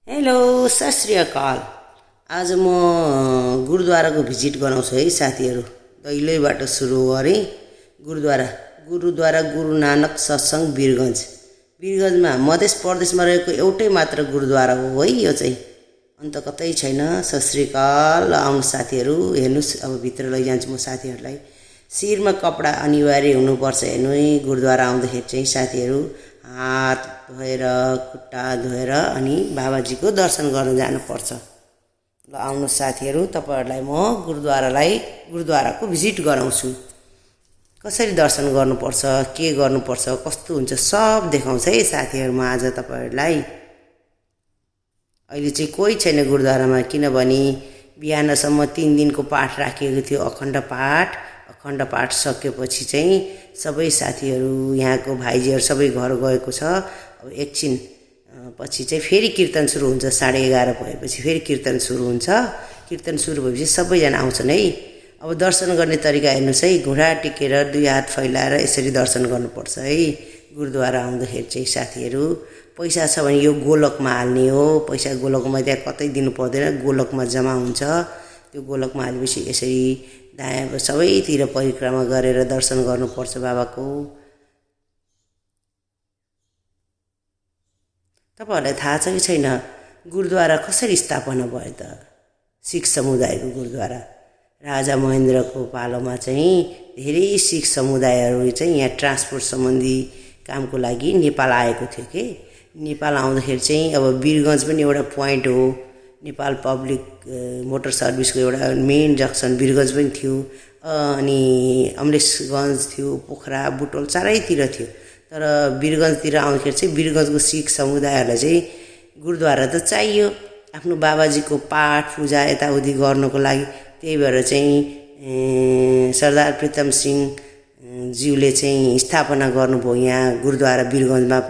Hello सत श्री अकाल। आज म गुरुद्वाराको भिजिट गराउँछु है साथीहरू। दैलैबाट सुरु गरेँ। गुरुद्वारा गुरु नानक सत्सङ्ग वीरगञ्जमा मध्य प्रदेशमा रहेको एउटै मात्र गुरुद्वारा हो है यो चाहिँ, अन्त कतै छैन। सत श्री अकाल। आउनु साथीहरू, हेर्नुहोस् अब भित्र लैजान्छु म साथीहरूलाई। शिरमा कपडा अनिवार्य हुनुपर्छ हेर्नु है गुरुद्वारा आउँदाखेरि चाहिँ साथीहरू। हात धोएर खुट्टा धोएर अनि बाबाजीको दर्शन गर्न जानुपर्छ। ल आउनु साथीहरू, तपाईहरूलाई म गुरुद्वाराको भिजिट गराउँछु। कसरी दर्शन गर्नुपर्छ, के गर्नुपर्छ, कस्तो हुन्छ सब देखाउँछ है साथीहरू म आज तपाईहरूलाई। अहिले चाहिँ कोही छैन गुरुद्वारामा, किनभने बिहानसम्म 3 दिनको पाठ राखिएको थियो, अखण्ड पाठ सकेपछि चाहिँ सबै साथीहरू यहाँको भाइजीहरू सबै घर गएको छ। अब एकछिन पछि चाहिँ फेरि कीर्तन सुरु हुन्छ। 11:30 भएपछि फेरि कीर्तन सुरु हुन्छ। कीर्तन सुरु भएपछि सबैजना आउँछन् है। अब दर्शन गर्ने तरिका हेर्नुहोस् है। घुँडा टेकेर 2 हात फैलाएर यसरी दर्शन गर्नुपर्छ है गुरुद्वारा आउँदाखेरि चाहिँ साथीहरू। पैसा छ भने यो गोलकमा हाल्ने हो। पैसा गोलकमा त्यहाँ कतै दिनु पर्दैन, गोलकमा जम्मा हुन्छ। त्यो गोलकमा हालेपछि यसरी दायाँ सबैतिर परिक्रमा गरेर दर्शन गर्नुपर्छ बाबाको। तपाईहरूलाई थाहा छ कि छैन गुरुद्वारा कसरी स्थापना भयो त? सिख समुदायको गुरुद्वारा राजा महेन्द्रको पालोमा चाहिँ धेरै सिख समुदायहरू चाहिँ यहाँ ट्रान्सपोर्ट सम्बन्धी कामको लागि नेपाल आएको थियो कि। नेपाल आउँदाखेरि चाहिँ अब वीरगञ्ज पनि एउटा पोइन्ट हो। नेपाल पब्लिक मोटर सर्भिसको एउटा मेन जङ्सन वीरगञ्ज पनि थियो। अनि अमलेशगञ्ज थियो, पोखरा बुटोल चारैतिर थियो। तर वीरगञ्जतिर आउँदाखेरि चाहिँ वीरगञ्जको सिख समुदायहरूलाई चाहिँ गुरुद्वारा त चाहियो आफ्नो बाबाजीको पाठ पूजा यताउति गर्नको लागि। त्यही भएर चाहिँ सरदार प्रीतम सिंह ज्यूले चाहिँ स्थापना गर्नुभयो यहाँ गुरुद्वारा वीरगञ्जमा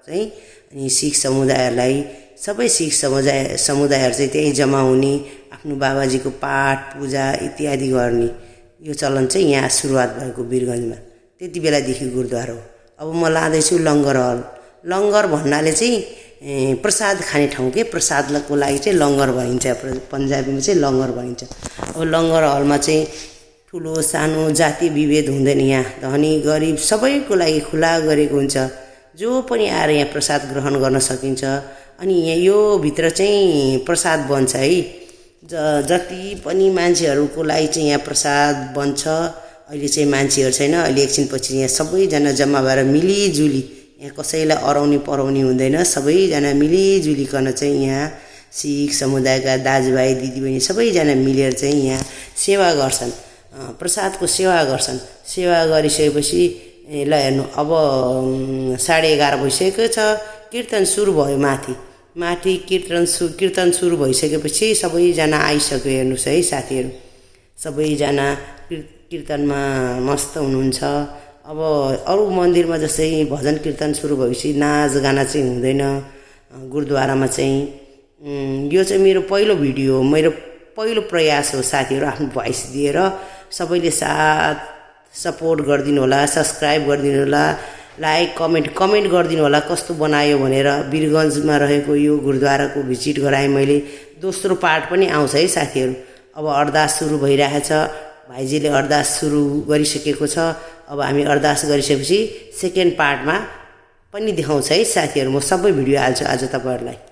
चाहिँ। अनि सिख समुदायहरूलाई सबै सिख समुदायहरू चाहिँ त्यही जम्मा हुने, आफ्नो बाबाजीको पाठ पूजा इत्यादि गर्ने यो चलन चाहिँ यहाँ सुरुवात भएको वीरगञ्जमा। त्यति बेलादेखि गुरुद्वारा हो। अब म लाँदैछु लङ्गर हल। लङ्गर भन्नाले चाहिँ प्रसाद खाने ठाउँ के, प्रसादको लागि चाहिँ लङ्गर भनिन्छ, पन्जाबीमा चाहिँ लङ्गर भनिन्छ। अब लङ्गर हलमा चाहिँ ठुलो सानो जाति विभेद हुँदैन। यहाँ धनी गरिब सबैको लागि खुला गरेको हुन्छ। जो पनि आएर यहाँ प्रसाद ग्रहण गर्न सकिन्छ। अनि यहाँ यो भित्र चाहिँ प्रसाद बन्छ है। जति पनि मान्छेहरूको लागि चाहिँ यहाँ प्रसाद बन्छ। अहिले चाहिँ मान्छेहरू छैन, अहिले एकछिनपछि यहाँ सबैजना जम्मा भएर मिलिजुली, यहाँ कसैलाई अराउने पराउने हुँदैन। सबैजना मिलिजुलिकन चाहिँ यहाँ सिख समुदायका दाजुभाइ दिदीबहिनी सबैजना मिलेर चाहिँ यहाँ सेवा गर्छन्, प्रसादको सेवा गर्छन्। सेवा गरिसकेपछि ल हेर्नु अब 11:30 भइसकेको छ। कीर्तन सुरु भयो माथि कीर्तन सुरु भइसकेपछि सबैजना आइसक्यो हेर्नुहोस् है साथीहरू। सबैजना कीर्तनमा मस्त हुनुहुन्छ। अब अरू मन्दिरमा जस्तै भजन कीर्तन सुरु भएपछि नाचगाना चाहिँ हुँदैन। गुरुद्वारामा चाहिँ यो चाहिँ मेरो पहिलो भिडियो हो, मेरो पहिलो प्रयास हो साथीहरू। आफ्नो भोइस दिएर सबैले साथ सपोर्ट गरिदिनु होला, सब्सक्राइब गरिदिनु होला, लाइक कमेन्ट गरिदिनु होला कस्तो बनायो भनेर। वीरगञ्जमा रहेको यो गुरुद्वाराको भिजिट गराएँ मैले। दोस्रो पार्ट पनि आउँछ है साथीहरू। अब अरदास सुरु भइरहेछ। भाइजीले अरदास सुरु गरिसकेको छ। अब हामी अरदास गरिसकेपछि सेकेन्ड पार्टमा पनि देखाउँछ है साथीहरू। म सबै भिडियो हाल्छु आज तपाईहरूलाई।